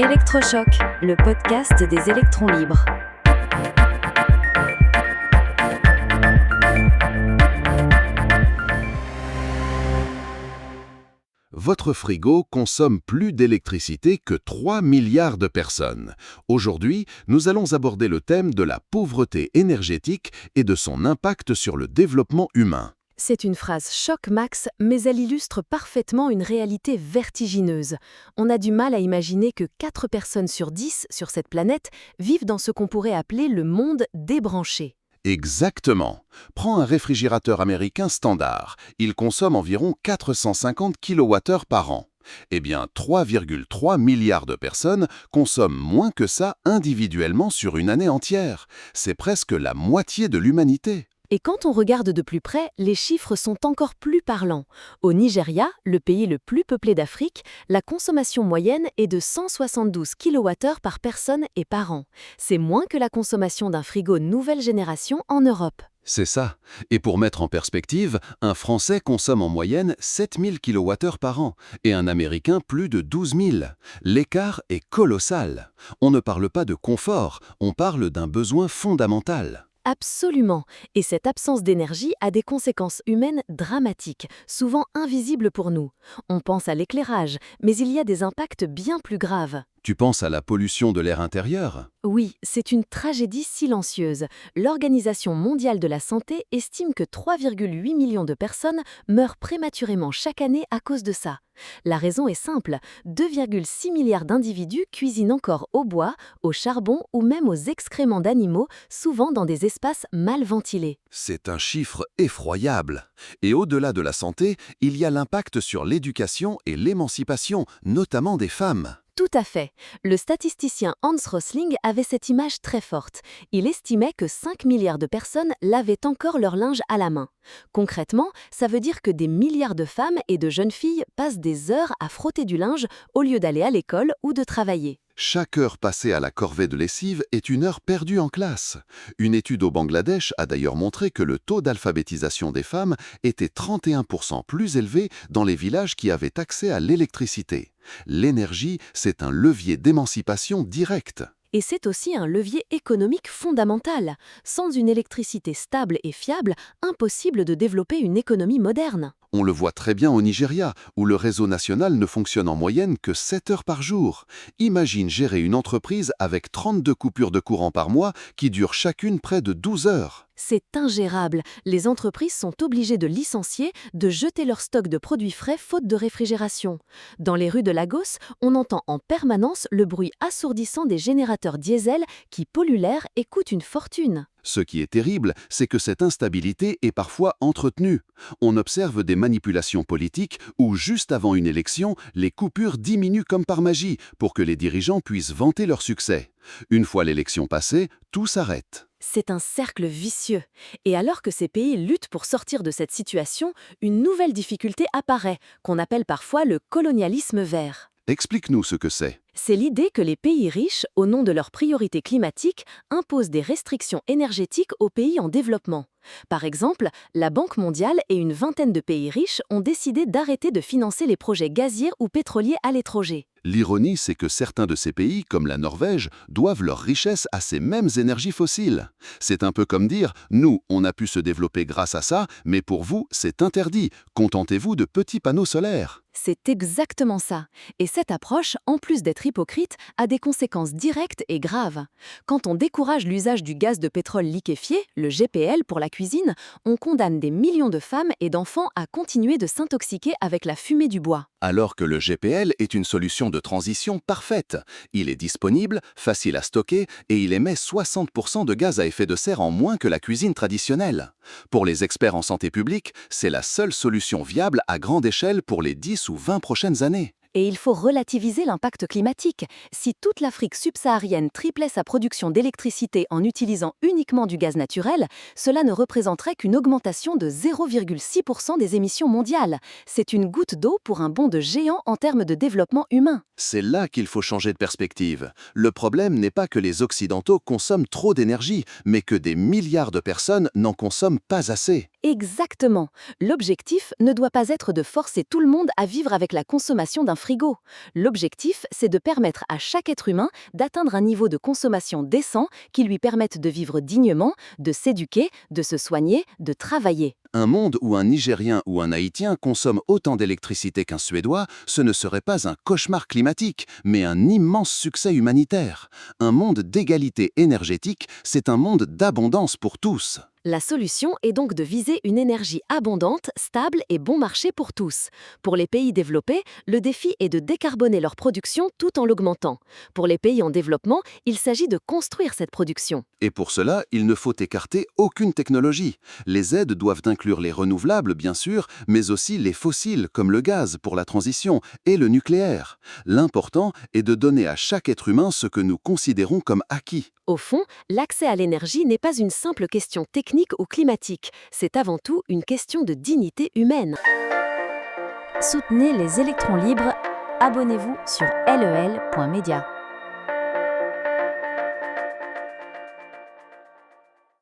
Électrochoc, le podcast des électrons libres. Votre frigo consomme plus d'électricité que 3 milliards de personnes. Aujourd'hui, nous allons aborder le thème de la pauvreté énergétique et de son impact sur le développement humain. C'est une phrase choc max, mais elle illustre parfaitement une réalité vertigineuse. On a du mal à imaginer que 4 personnes sur 10 sur cette planète vivent dans ce qu'on pourrait appeler le monde débranché. Exactement. Prends un réfrigérateur américain standard. Il consomme environ 450 kWh par an. Eh bien, 3,3 milliards de personnes consomment moins que ça individuellement sur une année entière. C'est presque la moitié de l'humanité. Et quand on regarde de plus près, les chiffres sont encore plus parlants. Au Nigeria, le pays le plus peuplé d'Afrique, la consommation moyenne est de 172 kWh par personne et par an. C'est moins que la consommation d'un frigo nouvelle génération en Europe. C'est ça. Et pour mettre en perspective, un Français consomme en moyenne 7000 kWh par an et un Américain plus de 12 000. L'écart est colossal. On ne parle pas de confort, on parle d'un besoin fondamental. Absolument. Et cette absence d'énergie a des conséquences humaines dramatiques, souvent invisibles pour nous. On pense à l'éclairage, mais il y a des impacts bien plus graves. Tu penses à la pollution de l'air intérieur ? Oui, c'est une tragédie silencieuse. L'Organisation mondiale de la santé estime que 3,8 millions de personnes meurent prématurément chaque année à cause de ça. La raison est simple, 2,6 milliards d'individus cuisinent encore au bois, au charbon ou même aux excréments d'animaux, souvent dans des espaces mal ventilés. C'est un chiffre effroyable. Et au-delà de la santé, il y a l'impact sur l'éducation et l'émancipation, notamment des femmes. Tout à fait. Le statisticien Hans Rosling avait cette image très forte. Il estimait que 5 milliards de personnes lavaient encore leur linge à la main. Concrètement, ça veut dire que des milliards de femmes et de jeunes filles passent des heures à frotter du linge au lieu d'aller à l'école ou de travailler. Chaque heure passée à la corvée de lessive est une heure perdue en classe. Une étude au Bangladesh a d'ailleurs montré que le taux d'alphabétisation des femmes était 31% plus élevé dans les villages qui avaient accès à l'électricité. L'énergie, c'est un levier d'émancipation direct. Et c'est aussi un levier économique fondamental. Sans une électricité stable et fiable, impossible de développer une économie moderne. On le voit très bien au Nigeria, où le réseau national ne fonctionne en moyenne que 7 heures par jour. Imagine gérer une entreprise avec 32 coupures de courant par mois qui durent chacune près de 12 heures. C'est ingérable. Les entreprises sont obligées de licencier, de jeter leur stock de produits frais faute de réfrigération. Dans les rues de Lagos, on entend en permanence le bruit assourdissant des générateurs diesel qui polluent l'air et coûtent une fortune. Ce qui est terrible, c'est que cette instabilité est parfois entretenue. On observe des manipulations politiques où, juste avant une élection, les coupures diminuent comme par magie pour que les dirigeants puissent vanter leur succès. Une fois l'élection passée, tout s'arrête. C'est un cercle vicieux. Et alors que ces pays luttent pour sortir de cette situation, une nouvelle difficulté apparaît, qu'on appelle parfois le colonialisme vert. Explique-nous ce que c'est. C'est l'idée que les pays riches, au nom de leurs priorités climatiques, imposent des restrictions énergétiques aux pays en développement. Par exemple, la Banque mondiale et une vingtaine de pays riches ont décidé d'arrêter de financer les projets gaziers ou pétroliers à l'étranger. L'ironie, c'est que certains de ces pays, comme la Norvège, doivent leur richesse à ces mêmes énergies fossiles. C'est un peu comme dire « Nous, on a pu se développer grâce à ça, mais pour vous, c'est interdit. Contentez-vous de petits panneaux solaires. » C'est exactement ça. Et cette approche, en plus d'être hypocrite, a des conséquences directes et graves. Quand on décourage l'usage du gaz de pétrole liquéfié, le GPL pour la cuisine, on condamne des millions de femmes et d'enfants à continuer de s'intoxiquer avec la fumée du bois. Alors que le GPL est une solution de transition parfaite. Il est disponible, facile à stocker et il émet 60% de gaz à effet de serre en moins que la cuisine traditionnelle. Pour les experts en santé publique, c'est la seule solution viable à grande échelle pour les 10 ou 20 prochaines années. Et il faut relativiser l'impact climatique. Si toute l'Afrique subsaharienne triplait sa production d'électricité en utilisant uniquement du gaz naturel, cela ne représenterait qu'une augmentation de 0,6% des émissions mondiales. C'est une goutte d'eau pour un bond de géant en termes de développement humain. C'est là qu'il faut changer de perspective. Le problème n'est pas que les Occidentaux consomment trop d'énergie, mais que des milliards de personnes n'en consomment pas assez. Exactement. L'objectif ne doit pas être de forcer tout le monde à vivre avec la consommation d'un frigo. L'objectif, c'est de permettre à chaque être humain d'atteindre un niveau de consommation décent qui lui permette de vivre dignement, de s'éduquer, de se soigner, de travailler. Un monde où un Nigérien ou un Haïtien consomme autant d'électricité qu'un Suédois, ce ne serait pas un cauchemar climatique, mais un immense succès humanitaire. Un monde d'égalité énergétique, c'est un monde d'abondance pour tous. La solution est donc de viser une énergie abondante, stable et bon marché pour tous. Pour les pays développés, le défi est de décarboner leur production tout en l'augmentant. Pour les pays en développement, il s'agit de construire cette production. Et pour cela, il ne faut écarter aucune technologie. Les aides doivent inclure les renouvelables, bien sûr, mais aussi les fossiles, comme le gaz pour la transition, et le nucléaire. L'important est de donner à chaque être humain ce que nous considérons comme acquis. Au fond, l'accès à l'énergie n'est pas une simple question technique ou climatique, c'est avant tout une question de dignité humaine. Soutenez les électrons libres. Abonnez-vous sur lel.media.